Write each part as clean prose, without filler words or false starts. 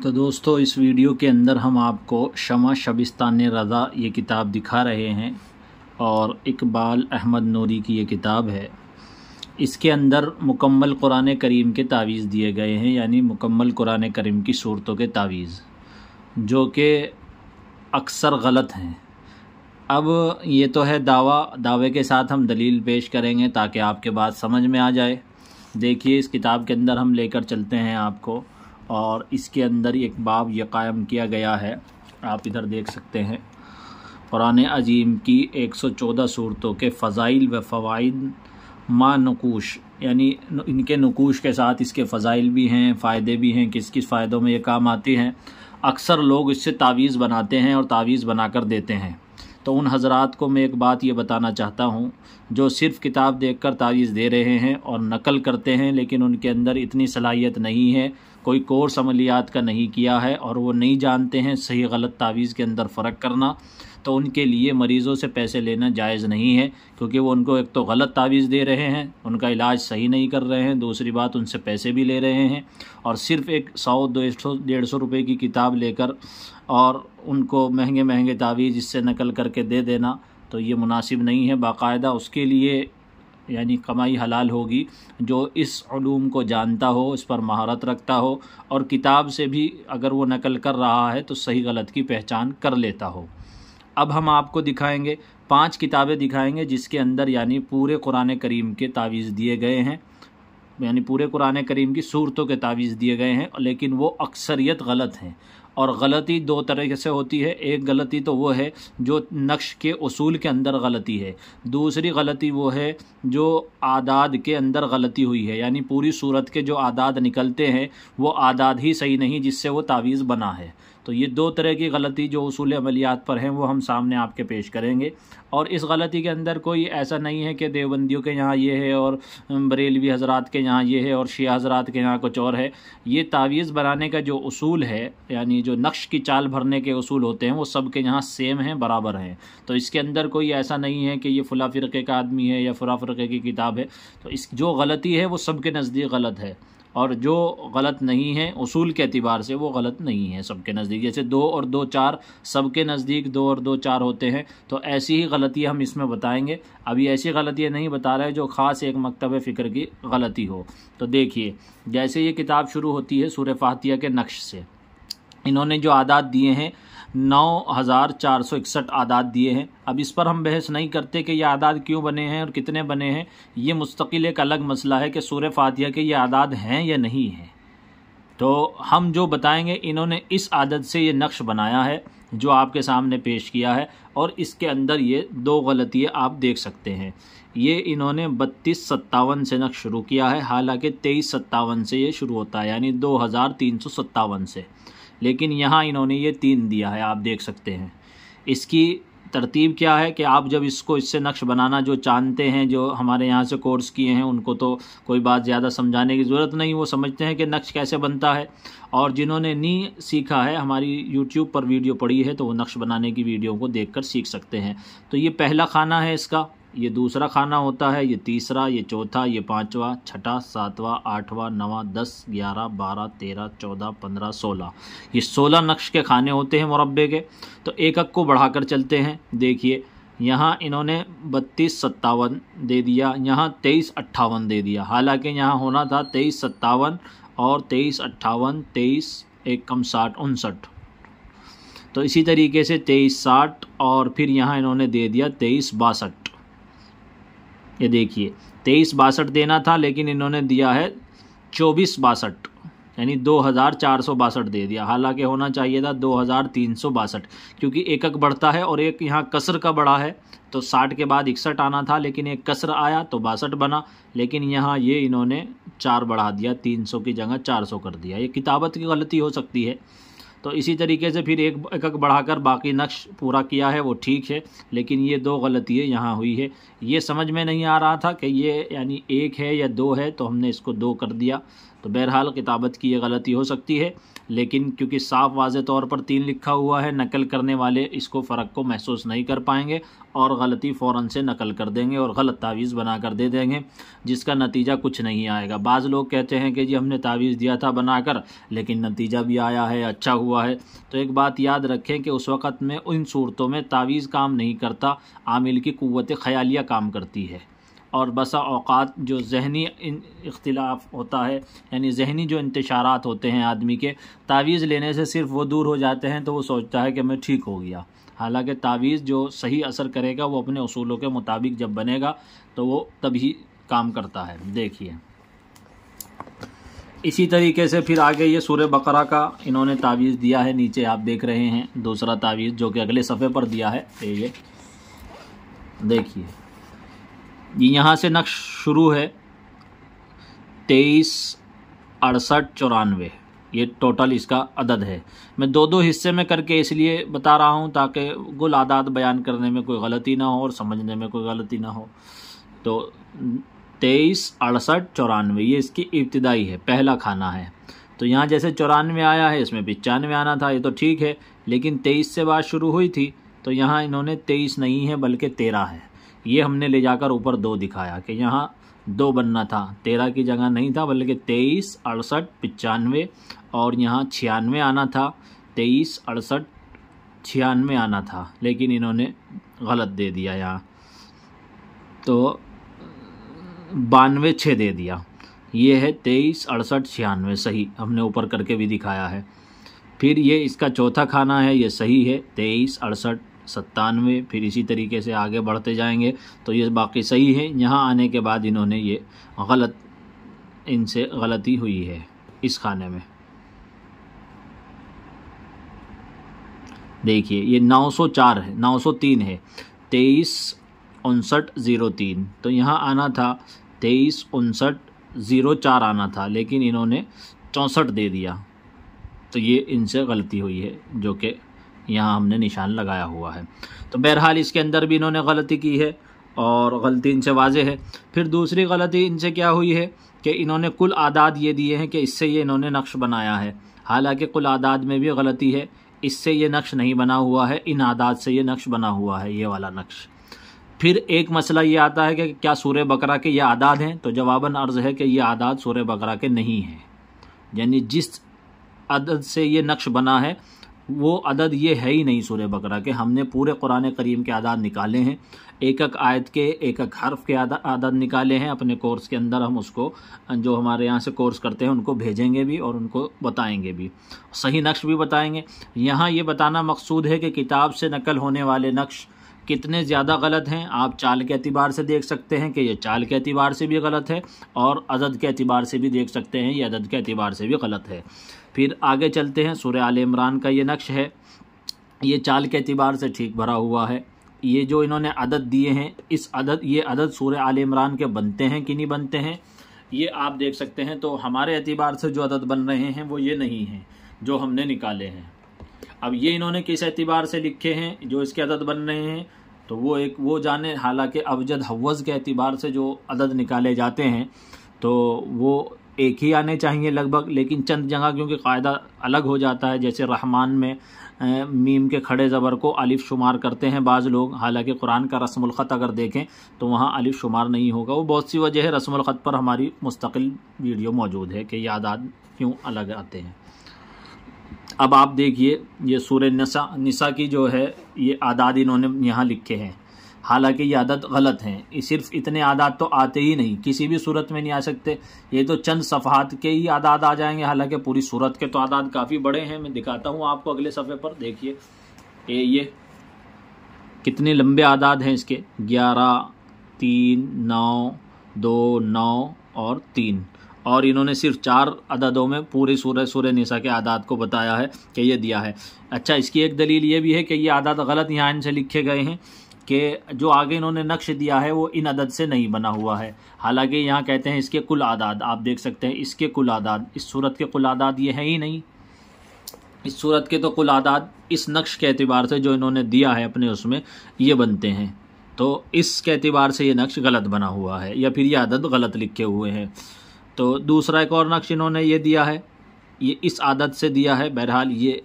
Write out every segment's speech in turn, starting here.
तो दोस्तों, इस वीडियो के अंदर हम आपको शमा शबिस्तान रज़ा ये किताब दिखा रहे हैं और इकबाल अहमद नूरी की ये किताब है। इसके अंदर मुकम्मल कुरान करीम के तावीज़ दिए गए हैं, यानी मुकम्मल कुरान करीम की सूरतों के तावीज़, जो कि अक्सर गलत हैं। अब ये तो है दावे के साथ हम दलील पेश करेंगे ताकि आपके बात समझ में आ जाए। देखिए, इस किताब के अंदर हम लेकर चलते हैं आपको, और इसके अंदर एक बाब ये कायम किया गया है, आप इधर देख सकते हैं। कुरान अजीम की 114 सूरतों के फ़ज़ाइल व फ़वाइद मा नकूश, यानी इनके नकूश के साथ इसके फ़ज़ाइल भी हैं, फ़ायदे भी हैं, किस किस फ़ायदों में ये काम आती हैं। अक्सर लोग इससे तावीज़ बनाते हैं और तावीज़ बनाकर देते हैं। तो उन हज़रात को मैं एक बात ये बताना चाहता हूँ, जो सिर्फ़ किताब देखकर तावीज़ दे रहे हैं और नकल करते हैं, लेकिन उनके अंदर इतनी सलाहियत नहीं है, कोई कोर्स अमलियात का नहीं किया है और वो नहीं जानते हैं सही गलत तावीज़ के अंदर फ़र्क करना, तो उनके लिए मरीज़ों से पैसे लेना जायज़ नहीं है, क्योंकि वो उनको एक तो गलत तावीज़ दे रहे हैं, उनका इलाज सही नहीं कर रहे हैं, दूसरी बात उनसे पैसे भी ले रहे हैं। और सिर्फ़ एक 100-200-150 रुपये की किताब लेकर और उनको महंगे महंगे तावीज़ इससे नकल करके दे देना, तो ये मुनासिब नहीं है। बाकायदा उसके लिए यानी कमाई हलाल होगी जो इस उलूम को जानता हो, इस पर महारत रखता हो, और किताब से भी अगर वो नकल कर रहा है तो सही गलत की पहचान कर लेता हो। अब हम आपको दिखाएंगे 5 किताबें दिखाएंगे जिसके अंदर यानी पूरे कुरान करीम के तावीज़ दिए गए हैं, यानी पूरे कुरान करीम की सूरतों के तावीज़ दिए गए हैं, लेकिन वो अक्सरियत गलत हैं। और गलती 2 तरह से होती है। एक गलती तो वो है जो नक्श के उसूल के अंदर गलती है, दूसरी गलती वो है जो आदाद के अंदर गलती हुई है, यानी पूरी सूरत के जो आदाद निकलते हैं वो आदाद ही सही नहीं जिससे वो तावीज़ बना है। तो ये 2 तरह की गलती जो उसूल अमलियात पर हैं वो हम सामने आपके पेश करेंगे। और इस गलती के अंदर कोई ऐसा नहीं है कि देवबंदियों के यहाँ ये है और बरेलवी हज़रात के यहाँ ये है और शिया हज़रात के यहाँ कुछ और है। ये तावीज़ बनाने का जो उसूल है, यानी जो नक्श की चाल भरने के उसूल होते हैं, वो सब के यहाँ सेम हैं, बराबर हैं। तो इसके अंदर कोई ऐसा नहीं है कि ये फ़ुला फ़िरक़े का आदमी है या फ़ुला फ़िरक़े की किताब है। तो इस जो गलती है वो सब के नज़दीक गलत है, और जो गलत नहीं है उसूल के एतबार से वो गलत नहीं है सबके नज़दीक। जैसे 2 और 2 4 सबके नज़दीक 2 और 2 4 होते हैं, तो ऐसी ही गलतियाँ हम इसमें बताएंगे। अभी ऐसी गलतियाँ नहीं बता रहे जो ख़ास एक मकतब फ़िक्र की गलती हो। तो देखिए, जैसे ये किताब शुरू होती है सूरह फातिहा के नक्श से। इन्होंने जो आदात दिए हैं 9461 आदात दिए हैं। अब इस पर हम बहस नहीं करते कि ये आदात क्यों बने हैं और कितने बने हैं, ये मुस्तकिल एक अलग मसला है कि सूरह फातिहा के ये आदात हैं या नहीं हैं। तो हम जो बताएंगे, इन्होंने इस आदत से ये नक्श बनाया है जो आपके सामने पेश किया है, और इसके अंदर ये 2 गलतियाँ आप देख सकते हैं। ये इन्होंने 3257 से नक्श शुरू किया है, हालांकि 2357 से ये शुरू होता है, यानी 2357 से, लेकिन यहाँ इन्होंने ये 3 दिया है, आप देख सकते हैं। इसकी तरतीब क्या है कि आप जब इससे नक्श बनाना जो जानते हैं, जो हमारे यहाँ से कोर्स किए हैं, उनको तो कोई बात ज़्यादा समझाने की ज़रूरत नहीं, वो समझते हैं कि नक्श कैसे बनता है। और जिन्होंने नहीं सीखा है, हमारी YouTube पर वीडियो पड़ी है, तो वो नक्श बनाने की वीडियो को देखकर सीख सकते हैं। तो ये पहला खाना है इसका, ये दूसरा खाना होता है, ये तीसरा, ये चौथा, ये 5वां, 6ठा, 7वां, 8वां, 9वां, 10, 11, 12, 13, 14, 15, 16, ये 16 नक्श के खाने होते हैं मुरब्बे के। तो एक एक को बढ़ाकर चलते हैं। देखिए, यहाँ इन्होंने 3257 दे दिया, यहाँ 2358 दे दिया, हालांकि यहाँ होना था 2357 और 2358, 23 एक कम 60, 59। तो इसी तरीके से 2360, और फिर यहाँ इन्होंने दे दिया 2362। ये देखिए, 2362 देना था, लेकिन इन्होंने दिया है 2462, यानी 2462 दे दिया, हालांकि होना चाहिए था 2362, क्योंकि एक एक बढ़ता है और एक यहाँ कसर का बढ़ा है। तो 60 के बाद 61 आना था, लेकिन एक कसर आया तो 62 बना, लेकिन यहाँ ये इन्होंने 4 बढ़ा दिया, 300 की जगह 400 कर दिया। ये किताबत की गलती हो सकती है। तो इसी तरीके से फिर एक एक बढ़ाकर बाकी नक्श पूरा किया है, वो ठीक है, लेकिन ये 2 गलतियाँ यहाँ हुई है। ये समझ में नहीं आ रहा था कि ये यानी 1 है या 2 है, तो हमने इसको 2 कर दिया। तो बहरहाल किताबत की ये गलती हो सकती है, लेकिन क्योंकि साफ वाज़े तौर पर 3 लिखा हुआ है, नकल करने वाले इसको फ़र्क को महसूस नहीं कर पाएंगे और गलती फ़ौरन से नकल कर देंगे और गलत तावीज़ बना कर दे देंगे, जिसका नतीजा कुछ नहीं आएगा। बाज़ लोग कहते हैं कि जी हमने तावीज़ दिया था बनाकर, लेकिन नतीजा भी आया है, अच्छा हुआ है। तो एक बात याद रखें कि उस वक़्त में इन सूरतों में तावीज़ काम नहीं करता, आमिल की क़ुव्वत ख़यालिया काम करती है। और बसा औक़ात जो ज़हनी इख्तिलाफ़ होता है, यानी ज़हनी जो इंतशारात होते हैं आदमी के, तावीज़ लेने से सिर्फ़ वो दूर हो जाते हैं, तो वो सोचता है कि मैं ठीक हो गया। हालांकि तावीज़ जो सही असर करेगा वो अपने उसूलों के मुताबिक जब बनेगा तो वो तभी काम करता है। देखिए इसी तरीके से फिर आगे ये सूरह बकरा का इन्होंने तावीज़ दिया है, नीचे आप देख रहे हैं दूसरा तावीज़ जो कि अगले सफ़े पर दिया है। ये देखिए यहाँ से नक्श शुरू है 23, 68, 94, ये टोटल इसका अदद है। मैं दो हिस्से में करके इसलिए बता रहा हूँ ताकि गुल आदाद बयान करने में कोई गलती ना हो और समझने में कोई गलती ना हो। तो 23, 68, 94 ये इसकी इब्तिदाई है, पहला खाना है। तो यहाँ जैसे 94 आया है, इसमें 95 आना था, ये तो ठीक है, लेकिन 23 से बात शुरू हुई थी, तो यहाँ इन्होंने 23 नहीं है बल्कि 13 है। ये हमने ले जाकर ऊपर 2 दिखाया कि यहाँ 2 बनना था, 13 की जगह नहीं था बल्कि 23, 68, 95 और यहाँ 96 आना था, 23, 68, 96 आना था, लेकिन इन्होंने गलत दे दिया यहाँ, तो 92, 6 दे दिया। ये है 23, 68, 96 सही, हमने ऊपर करके भी दिखाया है। फिर ये इसका चौथा खाना है, ये सही है 23, 68, 97, फिर इसी तरीके से आगे बढ़ते जाएंगे तो ये बाकी सही है। यहाँ आने के बाद इन्होंने ये गलत, इनसे गलती हुई है इस खाने में। देखिए ये 904 है, 903 है, 23, 59, 03, तो यहाँ आना था 23, 59, 04 आना था, लेकिन इन्होंने 64 दे दिया, तो ये इनसे गलती हुई है जो कि यहाँ हमने निशान लगाया हुआ है। तो बहरहाल इसके अंदर भी इन्होंने गलती की है और गलती इनसे वाज़े है। फिर दूसरी गलती इनसे क्या हुई है कि इन्होंने कुल आदाद ये दिए हैं कि इससे ये इन्होंने नक्श बनाया है, हालांकि कुल आदाद में भी गलती है, इससे ये नक्श नहीं बना हुआ है, इन आदाद से ये नक्श बना हुआ है, ये वाला नक्श। फिर एक मसला ये आता है कि क्या सूरह बकरा के ये आदाद हैं, तो जवाबन अर्ज़ है कि ये आदाद सूरह बकरा के नहीं हैं, यानी जिस अदद से ये नक्श बना है वो अदद ये है ही नहीं सूरह बकरा के। हमने पूरे कुरान करीम के आदाद निकाले हैं, एक एक आयत के एक एक हर्फ के आदाद निकाले हैं अपने कोर्स के अंदर। हम उसको जो हमारे यहाँ से कोर्स करते हैं उनको भेजेंगे भी और उनको बताएंगे भी, सही नक्श भी बताएंगे। यहाँ ये बताना मकसूद है कि किताब से नकल होने वाले नक्श कितने ज़्यादा गलत हैं। आप चाल के एतबार से देख सकते हैं कि ये चाल के एतबार से भी गलत है और अदद के एतबार से भी देख सकते हैं ये अदद के एतबार से भी गलत है। फिर आगे चलते हैं, सूरह आल इमरान का ये नक्श है, ये चाल के एतबार से ठीक भरा हुआ है। ये जो इन्होंने अदद दिए हैं, ये अदद सूरह आल इमरान के बनते हैं कि नहीं बनते हैं ये आप देख सकते हैं। तो हमारे एतबार से जो अदद बन रहे हैं वो ये नहीं हैं जो हमने निकाले हैं। अब ये इन्होंने किस एतबार से लिखे हैं जो इसके अदद बन रहे हैं, तो वो जाने। हालांकि अबजद हव्वज़ के एतबार से जो अदद निकाले जाते हैं तो वो एक ही आने चाहिए लगभग, लेकिन चंद जगह क्योंकि क़ायदा अलग हो जाता है, जैसे रहमान में मीम के खड़े ज़बर को अलिफ शुमार करते हैं बाज़ लोग, हालांकि कुरान का रस्मुल ख़त अगर देखें तो वहाँ अलिफ शुमार नहीं होगा। वो बहुत सी वजह है, रस्मुल ख़त पर हमारी मुस्तकिल वीडियो मौजूद है कि ये आदाद क्यों अलग आते हैं। अब आप देखिए ये सूरह निसा की जो है ये आदाद इन्होंने यहाँ लिखे हैं, हालांकि ये आदत गलत हैं। सिर्फ इतने आदाद तो आते ही नहीं, किसी भी सूरत में नहीं आ सकते, ये तो चंद सफ़हात के ही आदाद आ जाएंगे, हालांकि पूरी सूरत के तो आदाद काफ़ी बड़े हैं। मैं दिखाता हूँ आपको अगले सफ़े पर, देखिए ये कितने लंबे आदाद हैं इसके, 11, 3, 9, 2, 9 और 3, और इन्होंने सिर्फ 4 अददों में पूरी सूरह निसा के आदाद को बताया है कि ये दिया है। अच्छा, इसकी एक दलील ये भी है कि ये आदाद गलत यहाँ इनसे लिखे गए हैं कि जो आगे इन्होंने नक्श दिया है वो इन अदद से नहीं बना हुआ है, हालांकि यहाँ कहते हैं इसके कुल आदाद। आप देख सकते हैं इसके कुल आदाद, इस सूरत के कुल आदाद ये है ही नहीं, इस सूरत के तो कुल आदाद इस नक्श के एतबार से जो इन्होंने दिया है अपने उसमें ये बनते हैं, तो इसके एतबार से ये नक्श गलत बना हुआ है या फिर ये अदद गलत लिखे हुए हैं। तो दूसरा एक और नक्श इन्होंने ये दिया है, ये इस आदत से दिया है। बहरहाल ये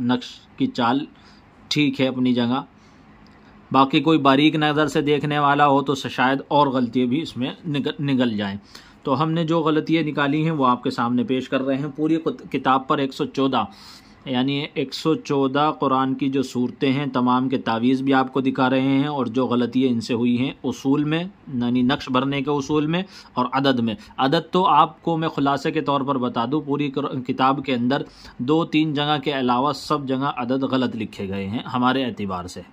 नक्श की चाल ठीक है अपनी जगह, बाकी कोई बारीक नज़र से देखने वाला हो तो शायद और गलतियाँ भी इसमें निकल जाएं। तो हमने जो गलतियाँ निकाली हैं वो आपके सामने पेश कर रहे हैं। पूरी किताब पर 114 यानी 114 कुरान की जो सूरतें हैं तमाम के तावीज़ भी आपको दिखा रहे हैं, और जो गलतियाँ इनसे हुई हैं उसूल में यानी नक्श भरने के उसूल में और अदद में। अदद तो आपको मैं ख़ुलासे के तौर पर बता दूं, पूरी किताब के अंदर 2-3 जगह के अलावा सब जगह अदद गलत लिखे गए हैं हमारे एतबार से।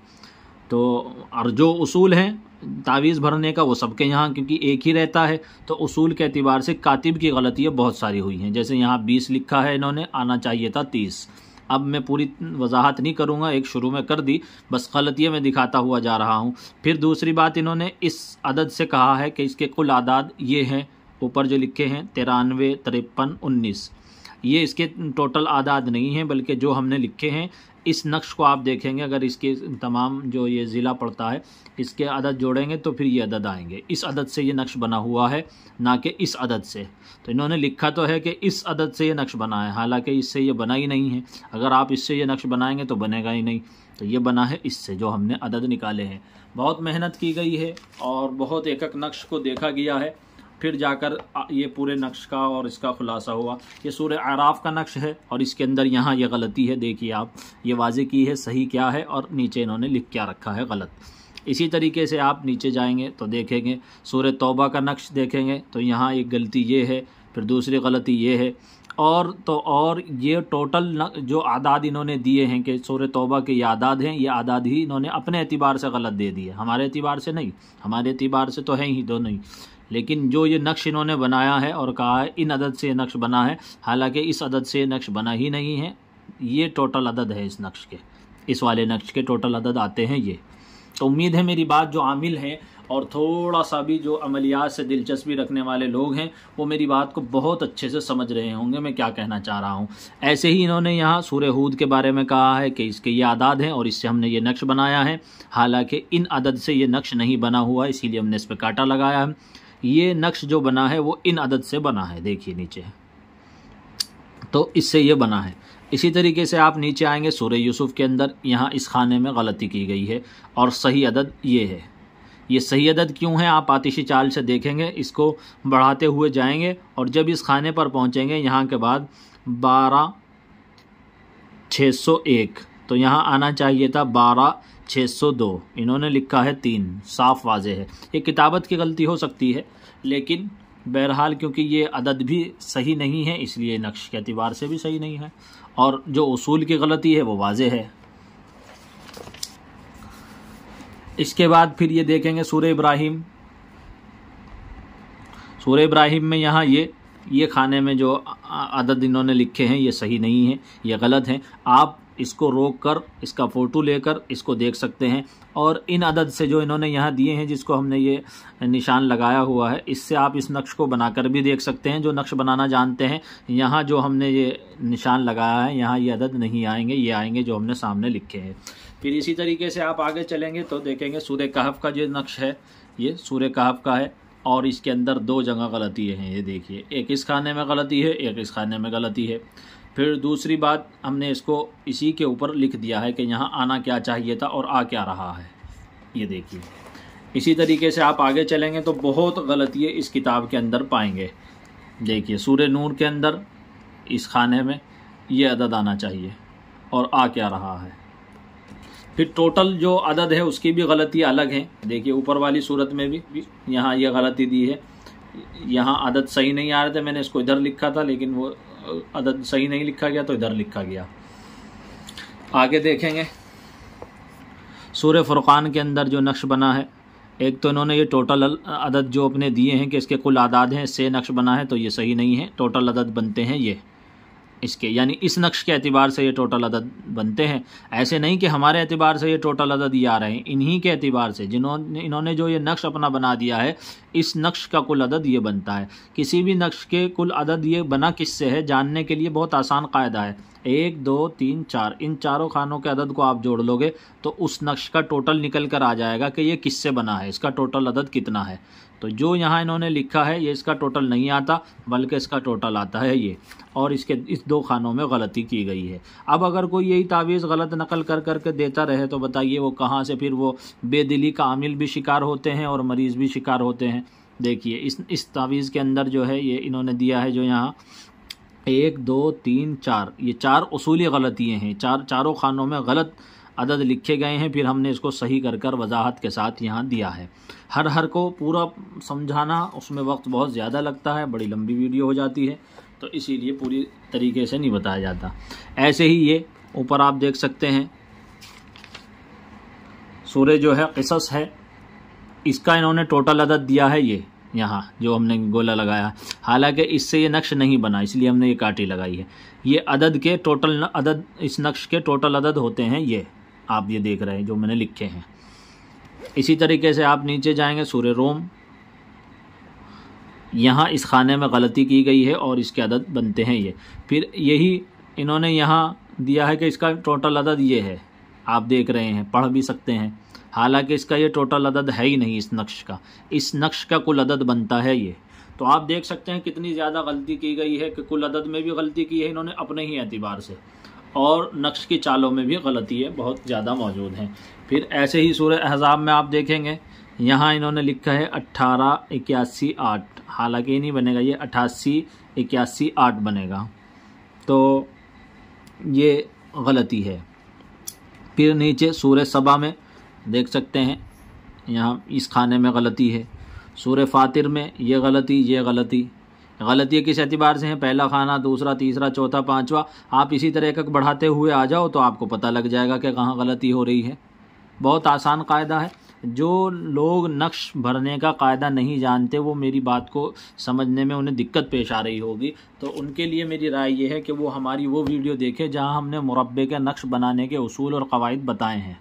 तो और जो उसूल हैं तावीज़ भरने का वो सबके यहाँ क्योंकि एक ही रहता है, तो उसूल के एतबार से कातिब की गलतियाँ बहुत सारी हुई हैं। जैसे यहाँ 20 लिखा है इन्होंने, आना चाहिए था 30। अब मैं पूरी वजाहत नहीं करूँगा, एक शुरू में कर दी, बस गलतियाँ मैं दिखाता हुआ जा रहा हूँ। फिर दूसरी बात इन्होंने इस अदद से कहा है कि इसके कुल आदाद ये हैं, ऊपर जो लिखे हैं 93, 53, 19, ये इसके टोटल आदाद नहीं हैं, बल्कि जो हमने लिखे हैं इस नक्श को आप देखेंगे, अगर इसके तमाम जो ये ज़िला पड़ता है इसके अदद जोड़ेंगे तो फिर ये अदद आएंगे। इस अदद से ये नक्श बना हुआ है, ना कि इस अदद से। तो इन्होंने लिखा तो है कि इस अदद से ये नक्श बना है, हालांकि इससे ये बना ही नहीं है। अगर आप इससे ये नक्श बनाएंगे तो बनेगा ही नहीं। तो ये बना है इससे, जो हमने अदद निकाले हैं। बहुत मेहनत की गई है और बहुत एक एक नक्श को देखा गया है, फिर जाकर ये पूरे नक्श का और इसका खुलासा हुआ। ये सूरह आराफ का नक्श है और इसके अंदर यहाँ ये गलती है, देखिए आप, ये वाज़े की है सही क्या है और नीचे इन्होंने लिख क्या रखा है गलत। इसी तरीके से आप नीचे जाएंगे तो देखेंगे सूरह तौबा का नक्श देखेंगे तो यहाँ एक गलती ये है, फिर दूसरी गलती ये है, और ये टोटल जो आदाद इन्होंने दिए हैं कि सूरह तौबा के ये आदाद हैं, ये आदाद ही इन्होंने अपने एतबार से गलत दे दिए, हमारे एतबार से नहीं। हमारे एतबार से तो हैं ही दोनों ही, लेकिन जो ये नक्श इन्होंने बनाया है और कहा है इन अदद से ये नक्श बना है, हालांकि इस अदद से ये नक्श बना ही नहीं है। ये टोटल अदद है इस नक्श के, इस वाले नक्श के टोटल अदद आते हैं ये। तो उम्मीद है मेरी बात जो आमिल हैं और थोड़ा सा भी जो अमलियात से दिलचस्पी रखने वाले लोग हैं वो मेरी बात को बहुत अच्छे से समझ रहे होंगे मैं क्या कहना चाह रहा हूँ। ऐसे ही इन्होंने यहाँ सूरह हूद के बारे में कहा है कि इसके ये आदाद हैं और इससे हमने ये नक्श बनाया है, हालांकि इन अदद से ये नक्श नहीं बना हुआ, इसीलिए हमने इस पर कांटा लगाया है। ये नक्श जो बना है वो इन अदद से बना है, देखिए नीचे, तो इससे ये बना है। इसी तरीके से आप नीचे आएंगे सूरह यूसुफ के अंदर, यहाँ इस खाने में गलती की गई है और सही अदद ये है। ये सही अदद क्यों है आप आतिशी चाल से देखेंगे, इसको बढ़ाते हुए जाएंगे और जब इस खाने पर पहुँचेंगे यहाँ के बाद 12,601, तो यहाँ आना चाहिए था 12,602, इन्होंने लिखा है 3, साफ वाज़े है। ये किताबत की गलती हो सकती है, लेकिन बहरहाल क्योंकि ये अदद भी सही नहीं है इसलिए नक्श के एतबार से भी सही नहीं है, और जो उसूल की गलती है वो वाज़े है। इसके बाद फिर ये देखेंगे सूरह इब्राहिम। सूरह इब्राहिम में यहाँ ये खाने में जो अदद इन्होंने लिखे हैं ये सही नहीं है, ये गलत हैं। आप इसको रोक कर इसका फ़ोटो लेकर इसको देख सकते हैं, और इन अदद से जो इन्होंने यहाँ दिए हैं जिसको हमने ये निशान लगाया हुआ है, इससे आप इस नक्श को बनाकर भी देख सकते हैं जो नक्श बनाना जानते हैं। यहाँ जो हमने ये निशान लगाया है यहाँ ये अदद नहीं आएंगे, ये आएंगे जो हमने सामने लिखे हैं। फिर इसी तरीके से आप आगे चलेंगे तो देखेंगे सूरह कहफ का जो नक्श है ये सूरह कहफ का है और इसके अंदर 2 जगह गलती हैं, ये देखिए, एक इस खाने में गलती है, एक इस खाने में गलती है। फिर दूसरी बात हमने इसको इसी के ऊपर लिख दिया है कि यहाँ आना क्या चाहिए था और आ क्या रहा है, ये देखिए। इसी तरीके से आप आगे चलेंगे तो बहुत गलतियाँ इस किताब के अंदर पाएंगे। देखिए सूरह नूर के अंदर इस खाने में ये अदद आना चाहिए और आ क्या रहा है। फिर टोटल जो अदद है उसकी भी गलती अलग हैं, देखिए ऊपर वाली सूरत में भी यहाँ ये गलती दी है, यहाँ अदद सही नहीं आ रहे थे, मैंने इसको इधर लिखा था लेकिन वो अदद सही नहीं लिखा गया तो इधर लिखा गया। आगे देखेंगे सूरह फुरक़ान के अंदर जो नक्श बना है, एक तो इन्होंने ये टोटल अदद जो अपने दिए हैं कि इसके कुल आदाद हैं इससे नक्श बना है, तो ये सही नहीं है। टोटल अदद बनते हैं ये इसके, यानी इस नक्श के एतबार से ये टोटल अदद बनते हैं। ऐसे नहीं कि हमारे एतबार से ये टोटल अदद ये आ रहे हैं, इन्हीं के एतबार से इन्होंने जो ये नक्श अपना बना दिया है इस नक्श का कुल अदद ये बनता है। किसी भी नक्श के कुल अदद ये बना किससे है जानने के लिए बहुत आसान कायदा है, 1 2 3 4, इन चारों खानों के अदद को आप जोड़ लोगे तो उस नक्श का टोटल निकल कर आ जाएगा कि ये किससे बना है, इसका टोटल अदद कितना है। तो जो यहाँ इन्होंने लिखा है ये इसका टोटल नहीं आता, बल्कि इसका टोटल आता है ये, और इसके इस 2 खानों में गलती की गई है। अब अगर कोई यही तावीज़ गलत नकल कर करके देता रहे तो बताइए वो कहाँ से फिर वो बेदिली का आमिल भी शिकार होते हैं और मरीज़ भी शिकार होते हैं। देखिए इस तावीज़ के अंदर जो है ये इन्होंने दिया है, जो यहाँ 1 2 3 4, ये 4 उसूली गलतियाँ हैं, चारों खानों में गलत अदद लिखे गए हैं। फिर हमने इसको सही कर वजाहत के साथ यहाँ दिया है। हर को पूरा समझाना उसमें वक्त बहुत ज़्यादा लगता है, बड़ी लंबी वीडियो हो जाती है, तो इसीलिए पूरी तरीके से नहीं बताया जाता। ऐसे ही ये ऊपर आप देख सकते हैं सूरह जो है क़िसस है, इसका इन्होंने टोटल अदद दिया है ये यहाँ जो हमने गोला लगाया, हालांकि इससे ये नक्श नहीं बना इसलिए हमने ये काटी लगाई है। ये अदद के टोटल अदद, इस नक्श के टोटल अदद होते हैं ये, आप ये देख रहे हैं जो मैंने लिखे हैं। इसी तरीके से आप नीचे जाएंगे सूरह रोम, यहाँ इस खाने में गलती की गई है और इसके अदद बनते हैं ये। फिर यही इन्होंने यहाँ दिया है कि इसका टोटल अदद ये है, आप देख रहे हैं, पढ़ भी सकते हैं, हालांकि इसका ये टोटल अदद है ही नहीं। इस नक्श का कुल अदद बनता है ये। तो आप देख सकते हैं कितनी ज़्यादा गलती की गई है कि कुल अदद में भी गलती की है इन्होंने अपने ही एतबार से, और नक्श की चालों में भी गलती है बहुत ज़्यादा मौजूद हैं। फिर ऐसे ही सूरह अहज़ाब में आप देखेंगे यहाँ इन्होंने लिखा है 18 81 8, हालांकि ये नहीं बनेगा, ये 88 81 8 बनेगा, तो ये गलती है। फिर नीचे सूरह सबा में देख सकते हैं यहाँ इस खाने में गलती है। सूरह फातिर में ये गलती किस एतबार से है, पहला खाना, दूसरा, तीसरा, चौथा, पांचवा, आप इसी तरह एक बढ़ाते हुए आ जाओ तो आपको पता लग जाएगा कि कहाँ गलती हो रही है। बहुत आसान कायदा है। जो लोग नक्श भरने का कायदा नहीं जानते वो मेरी बात को समझने में उन्हें दिक्कत पेश आ रही होगी, तो उनके लिए मेरी राय ये है कि वो हमारी वो वीडियो देखें जहाँ हमने मुरब्बे के नक्श बनाने के उसूल और क़वाइद बताए हैं,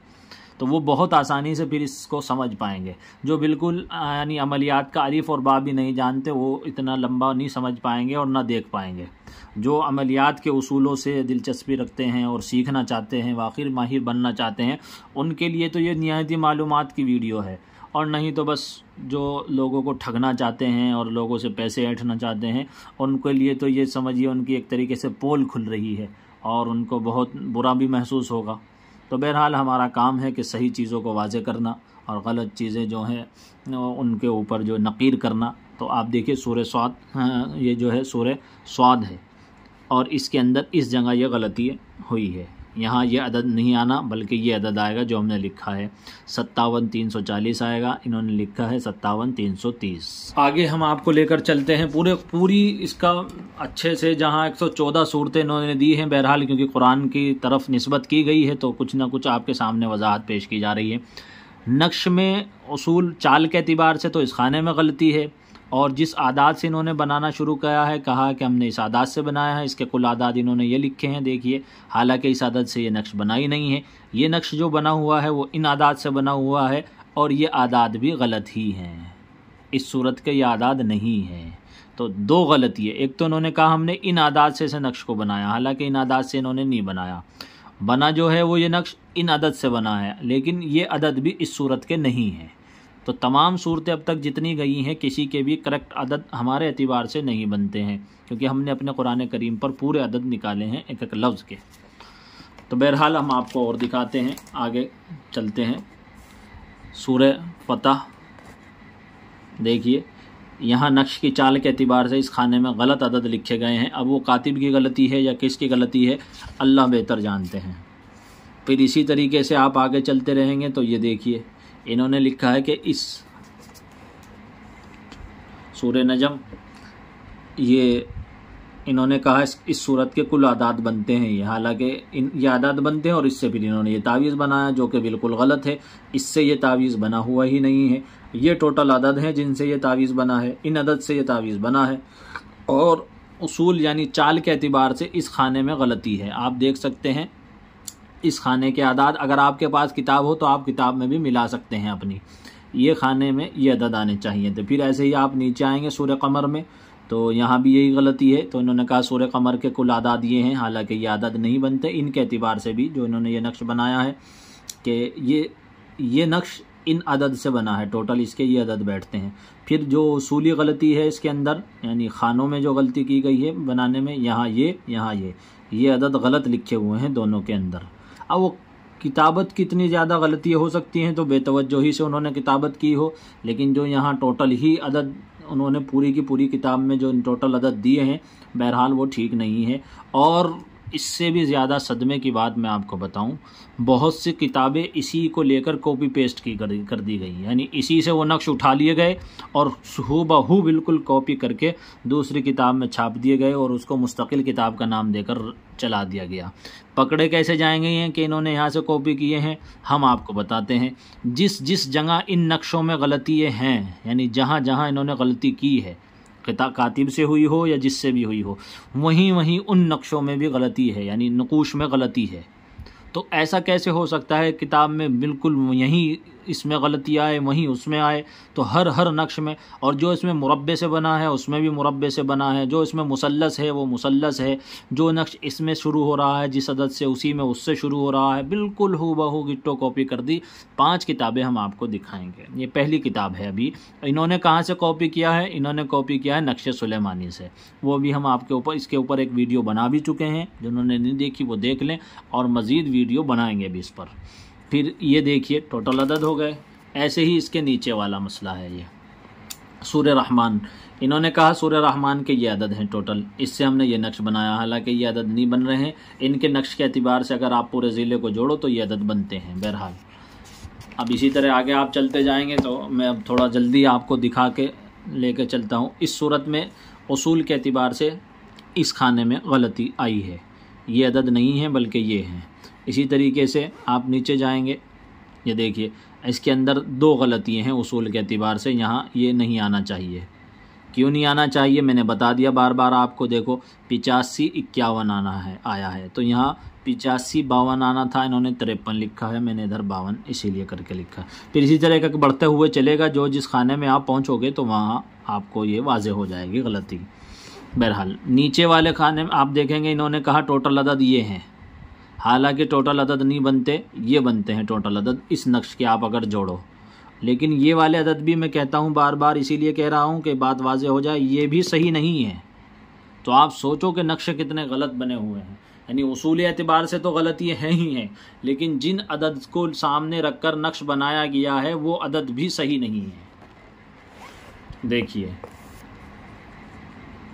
तो वो बहुत आसानी से फिर इसको समझ पाएंगे। जो बिल्कुल यानी अमलियात का अलिफ और बा भी नहीं जानते वो इतना लंबा नहीं समझ पाएंगे और ना देख पाएंगे। जो अमलियात के उसूलों से दिलचस्पी रखते हैं और सीखना चाहते हैं, वाक़ई माहिर बनना चाहते हैं, उनके लिए तो ये निहायती मालूमात की वीडियो है। और नहीं तो बस जो लोगों को ठगना चाहते हैं और लोगों से पैसे ऐंठना चाहते हैं, उनके लिए तो ये समझिए उनकी एक तरीके से पोल खुल रही है और उनको बहुत बुरा भी महसूस होगा। तो बहरहाल हमारा काम है कि सही चीज़ों को वाज़े करना और गलत चीज़ें जो हैं उनके ऊपर जो नक़ीर करना। तो आप देखिए सूरह स्वाद, ये जो है सूरह स्वाद है और इसके अंदर इस जगह ये गलती हुई है। यहाँ ये अदद नहीं आना बल्कि ये अदद आएगा जो हमने लिखा है 57 340 आएगा, इन्होंने लिखा है 57 330। आगे हम आपको लेकर चलते हैं पूरी इसका अच्छे से, जहाँ 114 सूरतें इन्होंने दी हैं। बहरहाल क्योंकि कुरान की तरफ निस्बत की गई है तो कुछ ना कुछ आपके सामने वजाहत पेश की जा रही है। नक्श में उसूल चाल के एतबार से तो इस खाने में गलती है, और जिस आदात से इन्होंने बनाना शुरू किया है, कहा कि हमने इस आदात से बनाया है, इसके कुल आदात इन्होंने ये लिखे हैं देखिए, हालांकि इस आदत से ये नक्श बना ही नहीं है। ये नक्श जो बना हुआ है वो इन आदात से बना हुआ है और ये आदात भी गलत ही हैं, इस सूरत के ये आदात नहीं हैं। तो 2 गलती है। एक तो उन्होंने कहा हमने इन आदात से नक्श को बनाया, हालांकि इन आदात से इन्होंने नहीं बनाया, बना जो है वो ये नक्श इन अदद से बना है, लेकिन ये अदद भी इस सूरत के नहीं हैं। तो तमाम सूरतें अब तक जितनी गई हैं किसी के भी करेक्ट अदद हमारे एतबार से नहीं बनते हैं, क्योंकि हमने अपने कुरान करीम पर पूरे अदद निकाले हैं एक एक लफ्ज़ के। तो बहरहाल हम आपको और दिखाते हैं, आगे चलते हैं। सूरह फतह देखिए, यहाँ नक्श की चाल के एतबार से इस खाने में गलत अदद लिखे गए हैं। अब वो कातिब की गलती है या किसकी गलती है अल्लाह बेहतर जानते हैं। फिर इसी तरीके से आप आगे चलते रहेंगे तो ये देखिए इन्होंने लिखा है कि इस सूरह नजम, ये इन्होंने कहा इस सूरत के कुल आदात बनते हैं ये, हालांकि ये आदात बनते हैं और इससे फिर इन्होंने ये तावीज़ बनाया जो कि बिल्कुल गलत है। इससे ये तावीज़ बना हुआ ही नहीं है। ये टोटल अदद हैं जिनसे ये तावीज़ बना है, इन अदद से ये तावीज़ बना है और उसूल यानी चाल के एतबार से इस खाने में गलती है। आप देख सकते हैं इस खाने के आदात, अगर आपके पास किताब हो तो आप किताब में भी मिला सकते हैं अपनी, ये खाने में ये अदद आने चाहिए थे। फिर ऐसे ही आप नीचे आएंगे सूरह कमर में तो यहाँ भी यही गलती है। तो इन्होंने कहा सूरह कमर के कुल आदात ये हैं, हालांकि ये आदात नहीं बनते इनके एतबार से भी। जो इन्होंने ये नक्श बनाया है कि ये नक्श इन अदद से बना है, टोटल इसके ये अदद बैठते हैं। फिर जो उसूली गलती है इसके अंदर, यानी खानों में जो गलती की गई है बनाने में, यहाँ ये अदद गलत लिखे हुए हैं दोनों के अंदर। अब वो किताबत कितनी ज़्यादा गलती हो सकती हैं, तो बेतवज्जोही से उन्होंने किताबत की हो, लेकिन जो यहाँ टोटल ही अदद उन्होंने पूरी की पूरी किताब में जो टोटल अदद दिए हैं, बहरहाल वो ठीक नहीं है। और इससे भी ज़्यादा सदमे की बात मैं आपको बताऊं, बहुत सी किताबें इसी को लेकर कॉपी पेस्ट कर दी गई, यानी इसी से वो नक्श उठा लिए गए और हूबहू बिल्कुल कॉपी करके दूसरी किताब में छाप दिए गए और उसको मुस्तकिल किताब का नाम देकर चला दिया गया। पकड़े कैसे जाएंगे हैं कि इन्होंने यहाँ से कॉपी किए हैं, हम आपको बताते हैं। जिस जिस जगह इन नक्शों में गलतियाँ हैं, यानी जहाँ जहाँ इन्होंने गलती की है, कातिब से हुई हो या जिससे भी हुई हो, वहीं वहीं उन नक्शों में भी गलती है, यानी नकूश में गलती है। तो ऐसा कैसे हो सकता है किताब में बिल्कुल यहीं इसमें गलती आए वहीं उसमें आए? तो हर नक्श में, और जो इसमें मुरब्बे से बना है उसमें भी मुरब्बे से बना है, जो इसमें मुसल्लस है वो मुसल्लस है, जो नक्श इसमें शुरू हो रहा है जिस अदद से उसी में उससे शुरू हो रहा है, बिल्कुल हूबहू गिट्टो कॉपी कर दी। 5 किताबें हम आपको दिखाएंगे। ये पहली किताब है। अभी इन्होंने कहाँ से कॉपी किया है? इन्होंने कॉपी किया है नक्श सुलेमानी से। वो भी हम आपके ऊपर इसके ऊपर एक वीडियो बना भी चुके हैं, जिन्होंने नहीं देखी वो देख लें, और मज़ीद वीडियो बनाएंगे भी इस पर। फिर ये देखिए टोटल अदद हो गए। ऐसे ही इसके नीचे वाला मसला है, ये सूरह रहमान। इन्होंने कहा सूरह रहमान के ये अदद हैं टोटल, इससे हमने ये नक्श बनाया, हालांकि ये अदद नहीं बन रहे हैं। इनके नक्श के एतबार से अगर आप पूरे ज़िले को जोड़ो तो ये अदद बनते हैं। बहरहाल अब इसी तरह आगे आप चलते जाएंगे, तो मैं अब थोड़ा जल्दी आपको दिखा के लेके चलता हूँ। इस सूरत में उसूल के एतबार से इस खाने में गलती आई है, ये अदद नहीं है बल्कि ये हैं। इसी तरीके से आप नीचे जाएंगे, ये देखिए इसके अंदर 2 गलतियाँ हैं उसूल के एतबार से। यहाँ ये नहीं आना चाहिए। क्यों नहीं आना चाहिए मैंने बता दिया बार बार आपको। देखो 85-51 आया है, तो यहाँ 85-52 आना था, इन्होंने 53 लिखा है, मैंने इधर 52 इसीलिए करके लिखा। फिर इसी तरह का बढ़ते हुए चलेगा, जो जिस खाने में आप पहुँचोगे तो वहाँ आपको ये वाज़ेह हो जाएगी गलती। बहरहाल नीचे वाले खाने में आप देखेंगे इन्होंने कहा टोटल अदद ये हैं, हालांकि टोटल अदद नहीं बनते, ये बनते हैं टोटल अदद इस नक्श के आप अगर जोड़ो। लेकिन ये वाले अदद भी मैं कहता हूँ बार बार, इसीलिए कह रहा हूँ कि बात वाज़ेह हो जाए, ये भी सही नहीं है। तो आप सोचो कि नक्श कितने गलत बने हुए हैं। यानी उसूली एतबार से तो गलती हैं ही हैं, लेकिन जिन अदद को सामने रखकर नक्श बनाया गया है वो अदद भी सही नहीं है। देखिए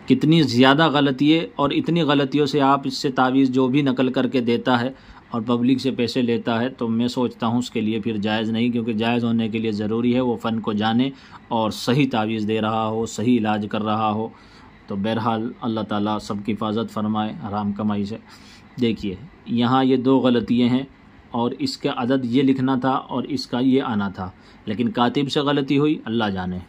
कितनी ज़्यादा गलती है, और इतनी गलतियों से आप इससे तावीज़ जो भी नकल करके देता है और पब्लिक से पैसे लेता है, तो मैं सोचता हूँ उसके लिए फिर जायज़ नहीं, क्योंकि जायज़ होने के लिए ज़रूरी है वो फ़न को जाने और सही तावीज़ दे रहा हो, सही इलाज कर रहा हो। तो बहरहाल अल्लाह ताला सबकी हिफाजत फरमाए हराम कमाई से। देखिए यहाँ ये 2 गलतियाँ हैं, और इसका अदद ये लिखना था और इसका ये आना था, लेकिन कातिब से गलती हुई, अल्लाह जाने।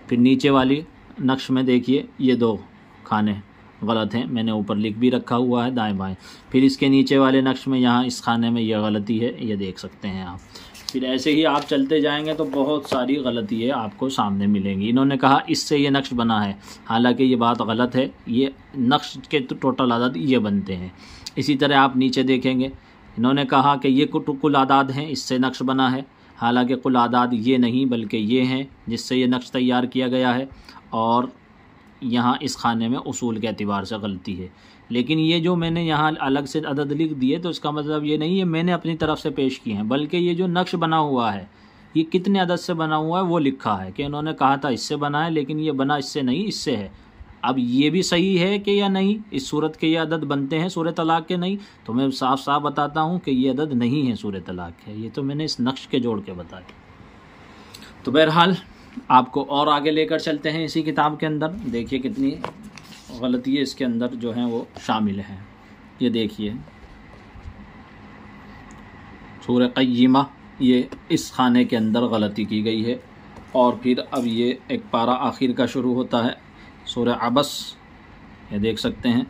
फिर नीचे वाली नक्श में देखिए ये 2 खाने गलत हैं, मैंने ऊपर लिख भी रखा हुआ है दाएं बाएं। फिर इसके नीचे वाले नक्श में यहाँ इस खाने में यह गलती है, ये देख सकते हैं आप। फिर ऐसे ही आप चलते जाएंगे तो बहुत सारी गलतियाँ आपको सामने मिलेंगी। इन्होंने कहा इससे ये नक्श बना है, हालांकि ये बात गलत है, ये नक्श के तो टोटल आदाद ये बनते हैं। इसी तरह आप नीचे देखेंगे इन्होंने कहा कि ये कुल आदाद हैं, इससे नक्श बना है, हालांकि कुल आदाद ये नहीं बल्कि ये हैं जिससे ये नक्श तैयार किया गया है। और यहाँ इस खाने में उसूल के एतबार से गलती है। लेकिन ये जो मैंने यहाँ अलग से अदद लिख दिए, तो इसका मतलब ये नहीं है मैंने अपनी तरफ से पेश किए हैं, बल्कि ये जो नक्श बना हुआ है ये कितने अदद से बना हुआ है वो लिखा है कि इन्होंने कहा था इससे बना है, लेकिन ये बना इससे नहीं इससे है। अब ये भी सही है कि या नहीं, इस सूरत के ये अदद बनते हैं सूरह तलाक के नहीं? तो मैं साफ साफ बताता हूँ कि ये अदद नहीं है सूरह तलाक के, ये तो मैंने इस नक्श के जोड़ के बताया। तो बहरहाल आपको और आगे लेकर चलते हैं इसी किताब के अंदर। देखिए कितनी गलतियाँ इसके अंदर जो हैं वो शामिल हैं। ये देखिए सूरह क़य्यिमा, ये इस खाने के अंदर गलती की गई है। और फिर अब ये एक पारा आखिर का शुरू होता है सूरह अबस, ये देख सकते हैं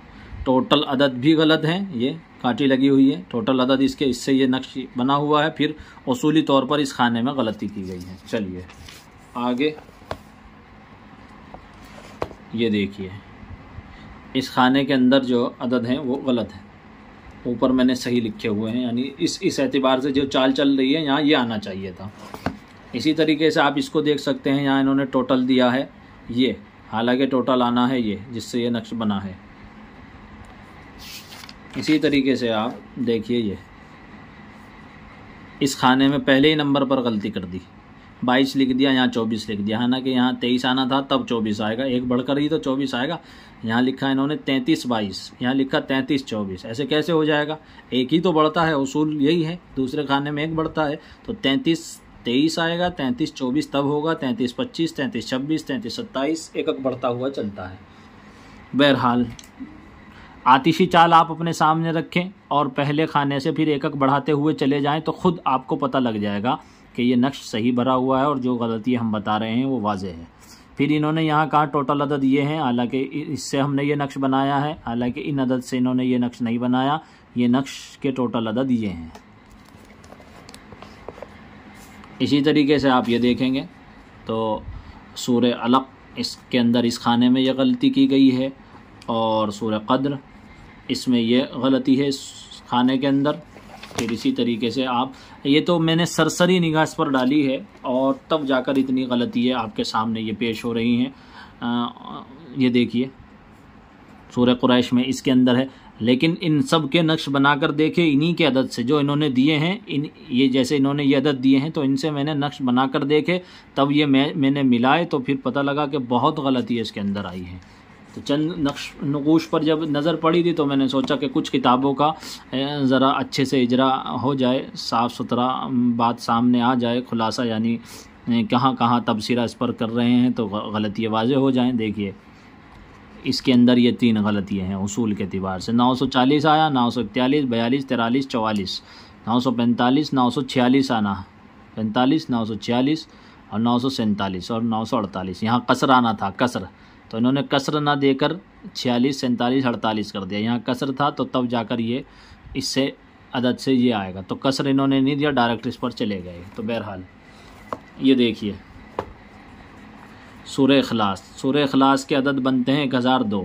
टोटल अदद भी गलत हैं, ये कांटी लगी हुई है, टोटल अदद इसके इससे ये नक्श बना हुआ है। फिर उसूली तौर पर इस खाने में गलती की गई है। चलिए आगे ये देखिए इस खाने के अंदर जो अदद हैं वो गलत है, ऊपर मैंने सही लिखे हुए हैं, यानी इस एतबार से जो चाल चल रही है यहाँ ये आना चाहिए था। इसी तरीके से आप इसको देख सकते हैं, यहाँ इन्होंने टोटल दिया है ये, हालांकि टोटल आना है ये जिससे ये नक्श बना है। इसी तरीके से आप देखिए ये इस खाने में पहले ही नंबर पर गलती कर दी, 22 लिख दिया, यहाँ 24 लिख दिया, हालांकि यहाँ 23 आना था तब 24 आएगा, एक बढ़कर ही तो 24 आएगा। यहाँ लिखा है इन्होंने 33-22, यहाँ लिखा 33-24, ऐसे कैसे हो जाएगा? एक ही तो बढ़ता है, उसूल यही है, दूसरे खाने में एक बढ़ता है, तो 33-23 आएगा, 33-24 तब होगा, 33-25, 33-26, 33-27, एक एक बढ़ता हुआ चलता है। बहरहाल आतिशी चाल आप अपने सामने रखें और पहले खाने से फिर एक एक बढ़ाते हुए चले जाएं तो खुद आपको पता लग जाएगा कि ये नक्श सही भरा हुआ है और जो गलती हम बता रहे हैं वो वाज़ेह है। फिर इन्होंने यहाँ कहा टोटल अदद ये हैं, हालांकि इससे हमने ये नक्श बनाया है, हालांकि इन अदद से इन्होंने ये नक्श नहीं बनाया, ये नक्श के टोटल अदद ये हैं। इसी तरीके से आप ये देखेंगे तो सूरह अलक, इसके अंदर इस खाने में ये गलती की गई है, और सूरह क़द्र इसमें ये गलती है इस खाने के अंदर। फिर इसी तरीके से आप, ये तो मैंने सरसरी निगाह इस पर डाली है और तब जाकर इतनी गलती है आपके सामने ये पेश हो रही हैं। ये देखिए सूरह कुरैश में इसके अंदर है, लेकिन इन सब के नक्श बनाकर देखे इन्हीं के अदद से जो इन्होंने दिए हैं, ये जैसे इन्होंने ये अदद दिए हैं तो इनसे मैंने नक्श बनाकर देखे, तब ये मैंने मिलाए तो फिर पता लगा कि बहुत गलती इसके अंदर आई है। तो चंद नक़ूश पर जब नज़र पड़ी थी तो मैंने सोचा कि कुछ किताबों का ज़रा अच्छे से इजरा हो जाए, साफ़ सुथरा बात सामने आ जाए, खुलासा यानी कहाँ कहाँ तबसरा इस पर कर रहे हैं तो गलतियाँ वाज़ेह हो जाएं। देखिए इसके अंदर ये 3 गलतियाँ हैं उसूल के एतबार से। 940 आया, 941, 42, 43, 44, 945, 946 आना, 45, 946 और 947 और 948। यहाँ कसर आना था, कसर, तो इन्होंने कसर ना देकर 46, 47, 48 कर दिया। यहाँ कसर था तो तब जाकर ये इससे अदद से ये आएगा, तो कसर इन्होंने नहीं दिया, डायरेक्ट इस पर चले गए। तो बहरहाल ये देखिए सूरह इखलास, सूरह इखलास के अदद बनते हैं 1002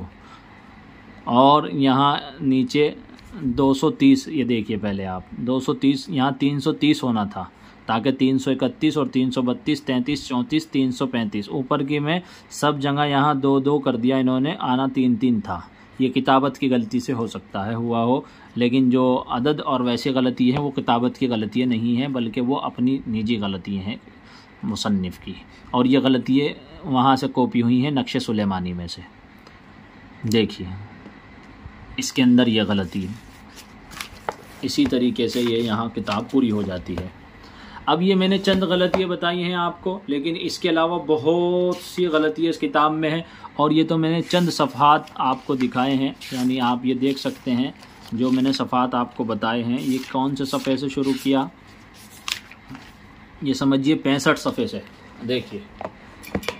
और यहाँ नीचे 230। ये देखिए पहले आप 230, यहाँ 330 होना था ताकि 331 और 332, 33, 34, 335 ऊपर की में सब जगह यहाँ 2-2 कर दिया इन्होंने, आना 3-3 था। ये किताबत की गलती से हो सकता है हुआ हो, लेकिन जो अदद और वैसी गलती है वो किताबत की गलतियाँ नहीं हैं, बल्कि वो अपनी निजी गलतियाँ हैं मुसन्निफ़ की, और ये गलतियाँ वहाँ से कॉपी हुई हैं नक्श सुलेमानी में से। देखिए इसके अंदर ये गलती है। इसी तरीके से ये यहाँ किताब पूरी हो जाती है। अब ये मैंने चंद गलतियाँ बताई हैं आपको, लेकिन इसके अलावा बहुत सी गलतियाँ इस किताब में हैं, और ये तो मैंने चंद सफ़हात आपको दिखाए हैं, यानी आप ये देख सकते हैं जो मैंने सफ़हात आपको बताए हैं। ये कौन से सफ़े से शुरू किया, ये समझिए 65 सफ़े से, देखिए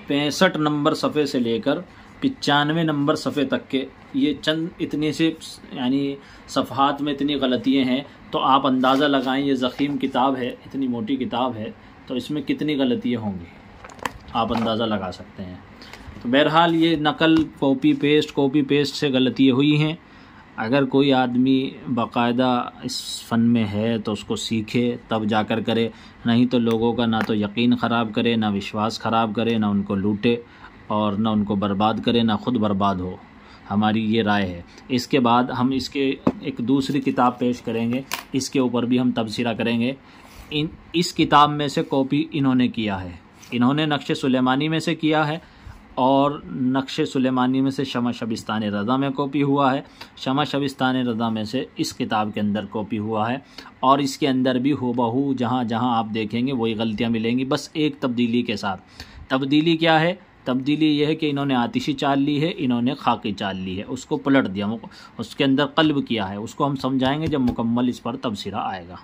65 नंबर सफ़े से लेकर 95 नंबर सफ़े तक के ये चंद इतने से यानी सफ़हात में इतनी गलतियाँ हैं, तो आप अंदाज़ा लगाएं ये ज़ख़ीम किताब है, इतनी मोटी किताब है, तो इसमें कितनी गलतियाँ होंगी आप अंदाज़ा लगा सकते हैं। तो बहरहाल ये नकल कॉपी पेस्ट से गलतियाँ हुई हैं। अगर कोई आदमी बाकायदा इस फ़न में है तो उसको सीखे तब जाकर करे, नहीं तो लोगों का ना तो यकीन ख़राब करे, ना विश्वास ख़राब करे, ना उनको लूटे और ना उनको बर्बाद करे, ना ख़ुद बर्बाद हो। हमारी ये राय है। इसके बाद हम इसके एक दूसरी किताब पेश करेंगे, इसके ऊपर भी हम तबसरा करेंगे। इस किताब में से कॉपी इन्होंने किया है, इन्होंने नक्श सुलेमानी में से किया है, और नक्श सुलेमानी में से शमा शबिस्तान रज़ा में कॉपी हुआ है, शमा शबिस्तान रज़ा में से इस किताब के अंदर कॉपी हुआ है, और इसके अंदर भी हूबहू जहाँ जहाँ आप देखेंगे वही गलतियाँ मिलेंगी, बस एक तब्दीली के साथ। तब्दीली क्या है? तब्दीली यह है कि इन्होंने आतिशी चाल ली है, इन्होंने खाकी चाल ली है, उसको पलट दिया, उसके अंदर कल्ब किया है। उसको हम समझाएंगे जब मुकम्मल इस पर तबसरा आएगा।